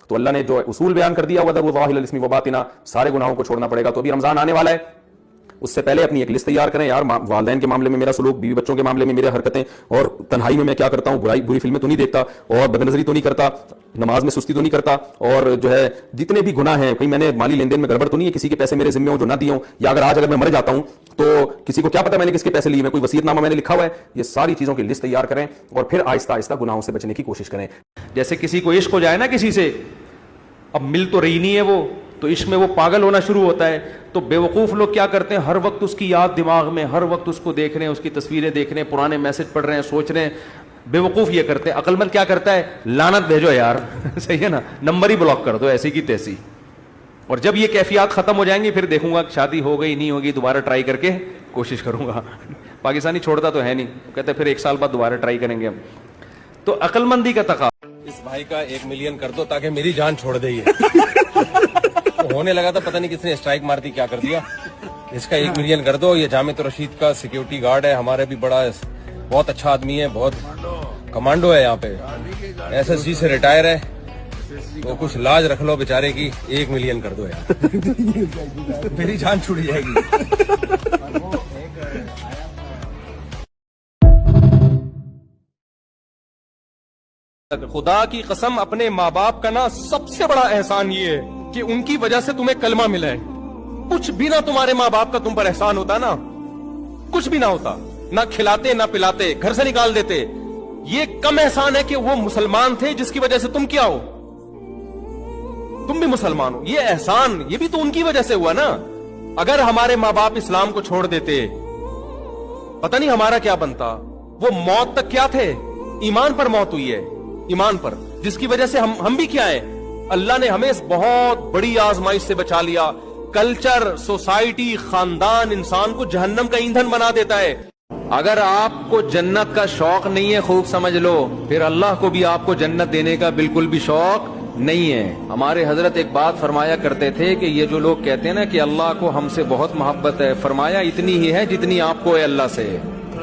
تو اللہ نے جو اصول بیان کر دیا وَذَرُوا ظَاهِرَ الْإِثْمِ وَبَاطِنَهُ، سارے گناہوں کو چھوڑنا پڑے گا. تو ابھی رمضان آنے والا ہے، اس سے پہلے اپنی ایک لسٹ تیار کریں. یار والدین کے معاملے میں میرا سلوک، بیوی بچوں کے معاملے میں میرے حرکتیں، اور تنہائی میں کیا کرتا ہوں، بری فلمیں تو نہیں دیکھتا، اور بد نظری تو نہیں کرتا، نماز میں سستی تو نہیں کرتا، اور جو ہے جتنے بھی گناہ ہیں، کہیں میں نے مالی لین دین میں گڑبڑ تو نہیں ہے، کسی کے پیسے میرے ذمے ہوں جو نہ دیے ہوں، یا اگر آج میں مر جاتا ہوں تو کسی کو کیا پتا میں نے کس کے پیسے لیے ہیں، کوئی وصیت نامہ میں نے لکھا ہوا ہے. یہ ساری چیزوں کی لسٹ تیار کریں اور پھر آہستہ آہستہ گناہوں سے بچنے کی کوشش کریں. جیسے کسی کو عشق ہو جائے نا کسی سے، اب مل تو رہی نہیں ہے وہ، تو عشق میں وہ پاگل ہونا شروع ہوتا ہے. تو بیوقوف لوگ کیا کرتے ہیں، ہر وقت اس کی یاد دماغ میں، ہر وقت اس کو دیکھ رہے ہیں، اس کی تصویریں دیکھ رہے ہیں، پرانے میسج پڑھ رہے ہیں، سوچ رہے ہیں. بیوقوف یہ کرتے ہیں. عقل مند کیا کرتا ہے، لعنت بھیجو یار صحیح ہے نا، نمبر ہی بلاک کر دو ایسی کی تیسی. اور جب یہ کیفیات ختم ہو جائیں گی پھر دیکھوں گا شادی ہو گئی نہیں ہوگی، دوبارہ ٹرائی کر کے کوشش کروں گا. پاکستانی چھوڑتا تو ہے نہیں، کہتے پھر 1 سال بعد دوبارہ ٹرائی کریں گے ہم. تو عقل مندی کا تقاضا. اس بھائی کا 1 ملین کر دو تاکہ میری جان چھوڑ دے. ہونے لگا تھا، پتہ نہیں کس نے اسٹرائک مار دی، کیا کر دیا. اس کا 1 ملین کر دو. یہ جامع رشید کا سیکیورٹی گارڈ ہے، ہمارے بھی بہت اچھا آدمی ہے، بہت کمانڈو ہے یہاں پہ، SSG سے ریٹائر ہے. تو کچھ لاج رکھ لو بیچارے کی. 1 ملین کر دو یار میری جان چھوڑ جائے گی. خدا کی قسم، اپنے ماں باپ کا نا سب سے بڑا احسان یہ ہے کہ ان کی وجہ سے تمہیں کلمہ ملا ہے. کچھ بھی نہ تمہارے ماں باپ کا تم پر احسان ہوتا نا، کچھ بھی نہ ہوتا، نہ کھلاتے نہ پلاتے، گھر سے نکال دیتے. یہ کم احسان ہے کہ وہ مسلمان تھے جس کی وجہ سے تم کیا ہو، تم بھی مسلمان ہو. یہ احسان یہ بھی تو ان کی وجہ سے ہوا نا. اگر ہمارے ماں باپ اسلام کو چھوڑ دیتے پتہ نہیں ہمارا کیا بنتا. وہ موت تک کیا تھے، ایمان پر موت ہوئی ہے، ایمان پر، جس کی وجہ سے ہم بھی کیا ہے، اللہ نے ہمیں اس بہت بڑی آزمائش سے بچا لیا. کلچر، سوسائٹی، خاندان انسان کو جہنم کا ایندھن بنا دیتا ہے. اگر آپ کو جنت کا شوق نہیں ہے، خوب سمجھ لو، پھر اللہ کو بھی آپ کو جنت دینے کا بالکل بھی شوق نہیں ہے. ہمارے حضرت ایک بات فرمایا کرتے تھے کہ یہ جو لوگ کہتے ہیں نا کہ اللہ کو ہم سے بہت محبت ہے، فرمایا اتنی ہی ہے جتنی آپ کو ہے اللہ سے.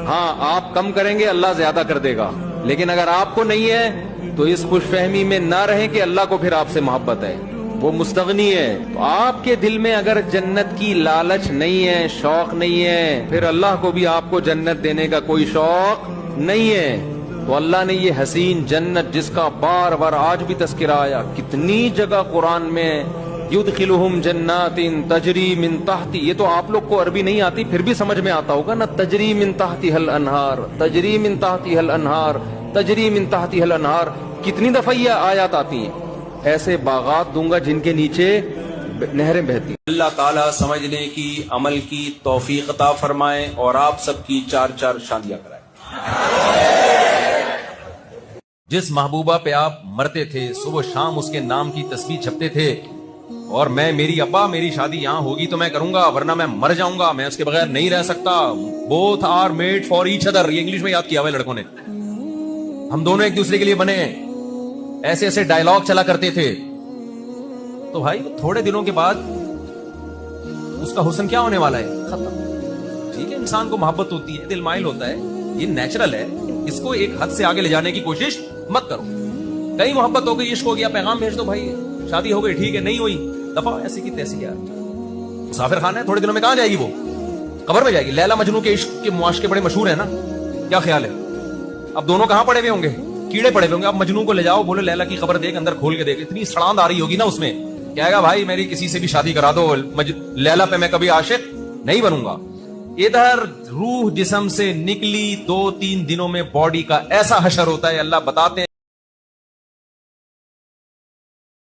ہاں آپ کم کریں گے اللہ زیادہ کر دے گا، لیکن اگر آپ کو نہیں ہے تو اس خوش فہمی میں نہ رہیں کہ اللہ کو پھر آپ سے محبت ہے، وہ مستغنی ہے. تو آپ کے دل میں اگر جنت کی لالچ نہیں ہے، شوق نہیں ہے، پھر اللہ کو بھی آپ کو جنت دینے کا کوئی شوق نہیں ہے. تو اللہ نے یہ حسین جنت جس کا بار بار آج بھی تذکرہ آیا، کتنی جگہ قرآن میں، یدخلہم جنات تجری من تحتی، یہ تو آپ لوگ کو عربی نہیں آتی پھر بھی سمجھ میں آتا ہوگا نا، تجری من تحتها الانہار، تجری من تحتها الانہار، تجری من تحتها الانہار. کتنی دفعہ یہ آیات آتی ہیں. ایسے باغات دوں گا جن کے نیچے نہریں بہتی. اللہ تعالیٰ سمجھنے کی، عمل کی توفیق عطا فرمائے اور آپ سب کی 4 شادیاں کرائے. جس محبوبہ پہ آپ مرتے تھے، صبح شام اس کے نام کی تسبیح چھپتے تھے، اور میری ابا میری شادی یہاں ہوگی تو میں کروں گا ورنہ میں مر جاؤں گا، میں اس کے بغیر نہیں رہ سکتا. Both are made for each other, یہ انگلش میں یاد کیا ہوا ہے لڑکوں نے. ہم دونوں ایک دوسرے کے لیے بنے ہیں. ایسے ایسے ڈائلاگ چلا کرتے تھے. تو بھائی تھوڑے دنوں کے بعد اس کا حسن کیا ہونے والا ہے، ختم. ٹھیک ہے، انسان کو محبت ہوتی ہے، دل مائل ہوتا ہے، یہ نیچرل ہے. اس کو ایک حد سے آگے لے جانے کی کوشش مت کرو. کہیں محبت ہو گئی، عشق ہو گیا، پیغام بھیج دو بھائی، شادی ہو گئی ٹھیک ہے، نہیں ہوئی دفعہ ایسی کی تیسی. یار مسافر خانہ ہے، تھوڑے دنوں میں کہاں جائے گی، وہ قبر میں جائے گی. لیلا مجنو کے عشق کے معاشقے بڑے مشہور ہیں نا، کیا خیال ہے؟ اب دونوں کہاں پڑے ہوئے ہوں گے، کیڑے پڑے ہوئے ہوں گے. اب مجنو کو لے جاؤ، بولے لیلا کی قبر دیکھ، اندر کھول کے دیکھ، اتنی سڑاند آ رہی ہوگی نا اس میں، کہے گا بھائی میری کسی سے بھی شادی کرا دو، لیلا پہ میں کبھی عاشق نہیں بنوں گا. ادھر روح جسم سے نکلی 2-3 دنوں میں باڈی کا ایسا حشر ہوتا ہے، اللہ بتاتے ہیں